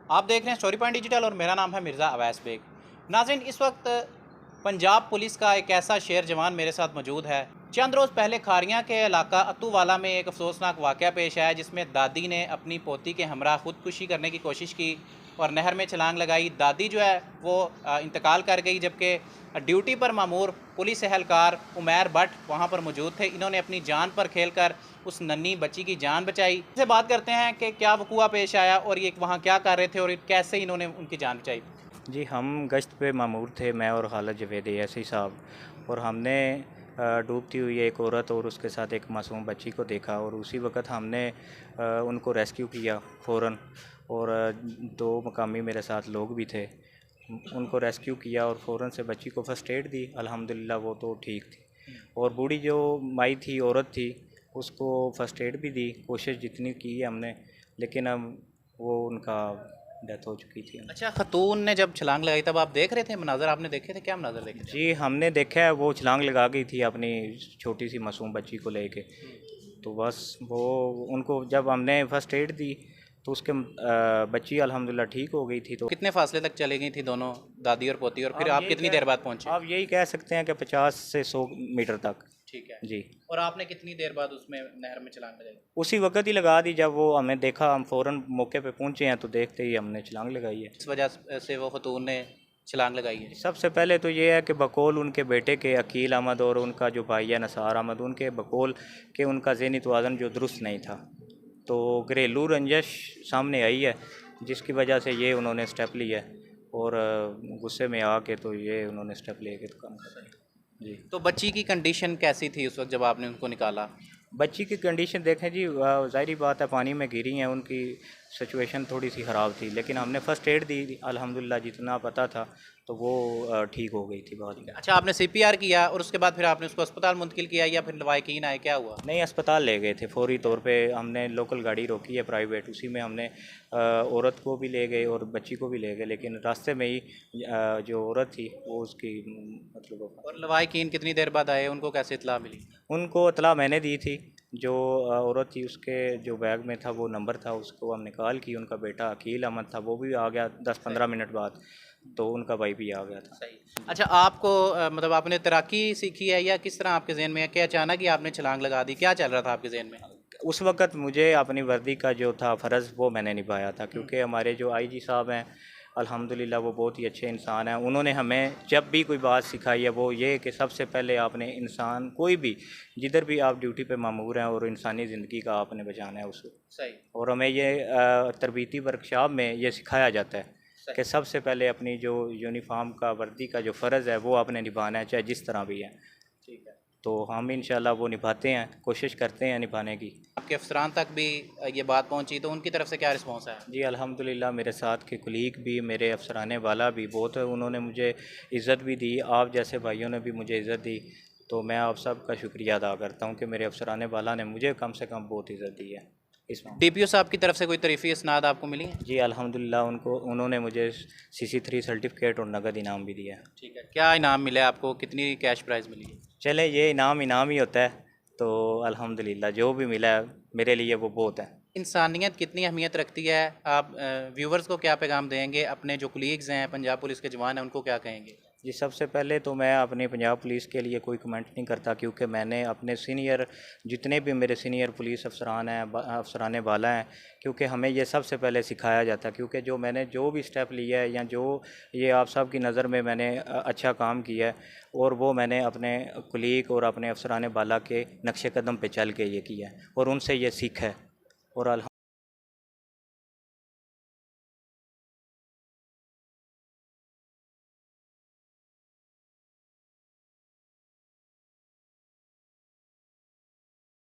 آپ دیکھ رہے ہیں اسٹوری پوائنٹ ڈیجیٹل اور میرا نام ہے مرزا اویس بیگ۔ ناظرین، اس وقت پنجاب پولیس کا ایک ایسا شیر جوان میرے ساتھ موجود ہے۔ چند روز پہلے کھاریاں کے علاقہ اتو والا میں ایک افسوسناک واقعہ پیش آیا جس میں دادی نے اپنی پوتی کے ہمراہ خودکشی کرنے کی کوشش کی اور نہر میں چھلانگ لگائی۔ دادی جو ہے وہ انتقال کر گئی، جبکہ ڈیوٹی پر مامور پولیس اہلکار عمیر بٹ وہاں پر موجود تھے۔ انہوں نے اپنی جان پر کھیل کر اس ننھی بچی کی جان بچائی۔ ان سے بات کرتے ہیں کہ کیا وقوع پیش آیا اور یہ وہاں کیا کر رہے تھے اور کیسے انہوں نے ان کی جان بچائی۔ جی، ہم گشت پہ مامور تھے، میں اور خالد جوید ایسی صاحب، اور ہم نے ڈوبتی ہوئی ایک عورت اور اس کے ساتھ ایک معصوم بچی کو دیکھا، اور اسی وقت ہم نے ان کو ریسکیو کیا فوراً، اور دو مقامی میرے ساتھ لوگ بھی تھے، ان کو ریسکیو کیا اور فوراً سے بچی کو فرسٹ ایڈ دی۔ الحمدللہ وہ تو ٹھیک تھی، اور بوڑھی جو مائی تھی، عورت تھی، اس کو فرسٹ ایڈ بھی دی، کوشش جتنی کی ہے ہم نے، لیکن اب وہ ان کا ڈیتھ ہو چکی تھی۔ اچھا، خاتون نے جب چھلانگ لگائی تب آپ دیکھ رہے تھے مناظر؟ آپ نے دیکھے تھے؟ کیا مناظر دیکھے تھے؟ جی، ہم نے دیکھا ہے، وہ چھلانگ لگا گئی تھی اپنی چھوٹی سی معصوم بچی کو لے کے، تو بس وہ ان کو جب ہم نے فرسٹ ایڈ دی تو اس کے بچی الحمدللہ ٹھیک ہو گئی تھی۔ تو کتنے فاصلے تک چلی گئی تھی دونوں، دادی اور پوتی، اور پھر آپ کتنی دیر بعد پہنچے؟ آپ یہی کہہ سکتے ہیں کہ 50 سے 100 میٹر تک۔ ٹھیک ہے جی، اور آپ نے کتنی دیر بعد اس میں نہر میں چھلانگ لگائی؟ اسی وقت ہی لگا دی جب وہ ہمیں دیکھا، ہم فوراً موقع پہ پہنچے ہیں تو دیکھتے ہی ہم نے چھلانگ لگائی ہے۔ اس وجہ سے وہ خاتون نے چھلانگ لگائی ہے؟ سب سے پہلے تو یہ ہے کہ بقول ان کے بیٹے کے عقیل احمد اور ان کا جو بھائی ہے نثار احمد، ان کے بقول کہ ان کا ذہنی توازن جو درست نہیں تھا، تو گھریلو رنجش سامنے آئی ہے جس کی وجہ سے یہ انہوں نے سٹیپ لیا ہے، اور غصے میں آ کے تو یہ انہوں نے سٹیپ لے کے تو کام کر دیا۔ جی، تو بچی کی کنڈیشن کیسی تھی اس وقت جب آپ نے ان کو نکالا؟ بچی کی کنڈیشن دیکھیں جی، ظاہری بات ہے پانی میں گری ہیں، ان کی سچویشن تھوڑی سی خراب تھی، لیکن ہم نے فرسٹ ایڈ دی الحمدللہ جتنا پتہ تھا، تو وہ ٹھیک ہو گئی تھی بعد میں۔ اچھا، آپ نے CPR کیا اور اس کے بعد پھر آپ نے اس کو اسپتال منتقل کیا یا پھر لواحقین آئے؟ کیا ہوا؟ نہیں، اسپتال لے گئے تھے فوری طور پہ، ہم نے لوکل گاڑی روکی ہے پرائیویٹ، اسی میں ہم نے عورت کو بھی لے گئے اور بچی کو بھی لے گئے، لیکن راستے میں ہی جو عورت تھی وہ اس کی مطلب اور لواحقین کتنی دیر بعد آئے؟ ان کو کیسے اطلاع ملی؟ ان کو اطلاع میں نے دی تھی، جو عورت تھی اس کے جو بیگ میں تھا وہ نمبر تھا، اس کو ہم نکال کی، ان کا بیٹا عقیل احمد تھا وہ بھی آ گیا 10-15 منٹ بعد، تو ان کا بھائی بھی آ گیا تھا۔ صحیح۔ اچھا، آپ کو مطلب آپ نے تیراکی سیکھی ہے یا کس طرح آپ کے ذہن میں ہے کہ اچانک ہی آپ نے چھلانگ لگا دی؟ کیا چل رہا تھا آپ کے ذہن میں؟ اس وقت مجھے اپنی وردی کا جو تھا فرض وہ میں نے نبھایا تھا، کیونکہ ہمارے جو IG صاحب ہیں الحمدللہ وہ بہت ہی اچھے انسان ہیں، انہوں نے ہمیں جب بھی کوئی بات سکھائی ہے وہ یہ کہ سب سے پہلے آپ نے انسان کوئی بھی جدھر بھی آپ ڈیوٹی پہ مامور ہیں اور انسانی زندگی کا آپ نے بچانا ہے اس کو، صحیح۔ اور ہمیں یہ تربیتی ورکشاپ میں یہ سکھایا جاتا ہے کہ سب سے پہلے اپنی جو یونیفارم کا وردی کا جو فرض ہے وہ آپ نے نبھانا ہے، چاہے جس طرح بھی ہے۔ ٹھیک ہے۔ تو ہم انشاءاللہ وہ نبھاتے ہیں، کوشش کرتے ہیں نبھانے کی۔ آپ کے افسران تک بھی یہ بات پہنچی تو ان کی طرف سے کیا رسپانس ہے؟ جی الحمدللہ، میرے ساتھ کے کلیگ بھی، میرے افسران والا بھی بہت، انہوں نے مجھے عزت بھی دی، آپ جیسے بھائیوں نے بھی مجھے عزت دی، تو میں آپ سب کا شکریہ ادا کرتا ہوں کہ میرے افسران والا نے مجھے کم سے کم بہت عزت دی ہے اس میں۔ DPO صاحب کی طرف سے کوئی ترفیعی اسناد آپ کو ملی ہیں؟ جی الحمدللہ، انہوں نے مجھے CC3 سرٹیفکیٹ اور نقد انعام بھی دیا ہے۔ ٹھیک ہے، کیا انعام ملا آپ کو؟ کتنی کیش پرائز ملی ہے؟ چلے، یہ انعام ہی ہوتا ہے، تو الحمدللہ جو بھی ملا ہے میرے لیے وہ بہت ہے۔ انسانیت کتنی اہمیت رکھتی ہے؟ آپ ویورز کو کیا پیغام دیں گے؟ اپنے جو کلیگز ہیں پنجاب پولیس کے جوان ہیں ان کو کیا کہیں گے؟ جی، سب سے پہلے تو میں اپنے پنجاب پولیس کے لیے کوئی کمنٹ نہیں کرتا، کیونکہ میں نے اپنے سینئر جتنے بھی میرے سینئر پولیس افسران ہیں، افسران بالا ہیں، کیونکہ ہمیں یہ سب سے پہلے سکھایا جاتا ہے، کیونکہ جو میں نے جو بھی سٹیپ لیا ہے یا جو یہ آپ سب کی نظر میں نے اچھا کام کیا ہے، اور وہ میں نے اپنے کلیگ اور اپنے افسران بالا کے نقش قدم پہ چل کے یہ کیا ہے اور ان سے یہ سیکھا ہے، اور